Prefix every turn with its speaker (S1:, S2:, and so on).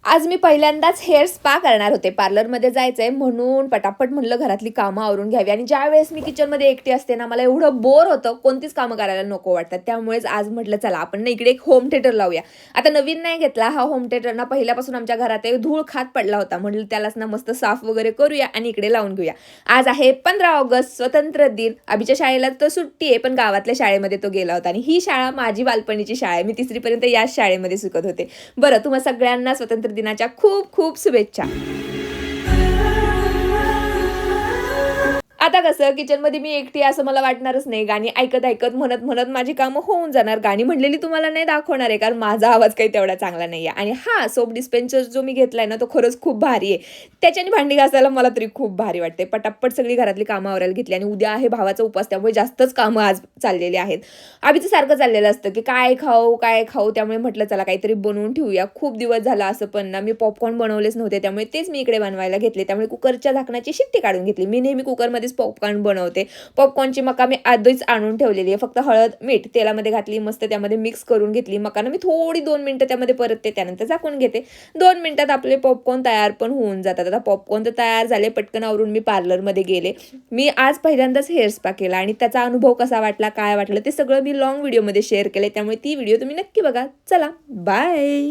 S1: आज मी पहिल्यांदाच hair spa करणार होते. पार्लरमध्ये जायचंय म्हणून पटापट म्हणलं घरातली कामं आवरून घ्यावी आणि ज्यावेळेस मी किचनमध्ये एकटी असते ना, मला एवढं बोर होतं, कोणतीच कामं करायला नको वाटतात. त्यामुळेच आज म्हटलं चला आपण ना इकडे एक होम थिएटर लावूया. आता नवीन नाही घेतला हा होम थिएटर ना, पहिल्यापासून आमच्या घरात आहे, धूळ खात पडला होता. म्हटलं त्यालाच ना मस्त साफ वगैरे करूया आणि इकडे लावून घेऊया. आज आहे 15 ऑगस्ट स्वातंत्र्य दिन. अभिच्या शाळेला तर सुट्टी आहे, पण गावातल्या शाळेमध्ये तो गेला होता आणि ही शाळा माझी बालपणीची शाळा आहे. मी 3री पर्यंत याच शाळेमध्ये शिकत होते. बरं, तुम्हा सगळ्यांना स्वातंत्र्य दिनाच्या खूप खूप शुभेच्छा. आता कसं किचनमध्ये मी एकटी असं मला वाटणारच नाही. गाणी ऐकत ऐकत म्हणत म्हणत माझी कामं होऊन जाणार. गाणी म्हणलेली तुम्हाला नाही दाखवणार आहे, कारण माझा आवाज काही तेवढा चांगला नाही आहे. आणि हा सोप डिस्पेन्सर जो मी घेतलाय ना, तो खरंच खूप भारी आहे. त्याच्याने भांडी घासायला मला तरी खूप भारी वाटते. पटापट सगळी घरातली कामं आवरायला घेतली आणि उद्या आहे भावाचा उपवास, त्यामुळे जास्तच कामं आज चाललेली आहेत. आधीचं सारखं चाललेलं असतं की काय खाऊ काय खाऊ, त्यामुळे म्हटलं चला काहीतरी बनवून ठेवूया. खूप दिवस झाला असं पण ना मी पॉपकॉर्न बनवलेच नव्हते, त्यामुळे तेच मी इकडे बनवायला घेतले. त्यामुळे कुकरच्या झाकणाची शिट्टी काढून घेतली. मी नेहमी कुकरमध्येच पॉपकॉर्न बनवते. पॉपकॉर्नची मका मी आधीच आणून ठेवलेली आहे. फक्त हळद मीठ तेलामध्ये घातली, मस्त त्यामध्ये मिक्स करून घेतली. मकाना मी थोडी 2 मिनिटं त्यामध्ये परतते, त्यानंतर झाकून घेते. 2 मिनिटात आपले पॉपकॉर्न तयार पण होऊन जातात. आता पॉपकॉर्न तर तयार झाले, पटकन आवरून मी पार्लरमध्ये गेले. मी आज पहिल्यांदाच हेअर स्पा केला आणि त्याचा अनुभव कसा वाटला, काय वाटलं ते सगळं मी लॉंग व्हिडिओमध्ये शेअर केले. त्यामुळे ती व्हिडिओ तुम्ही नक्की बघा. चला बाय.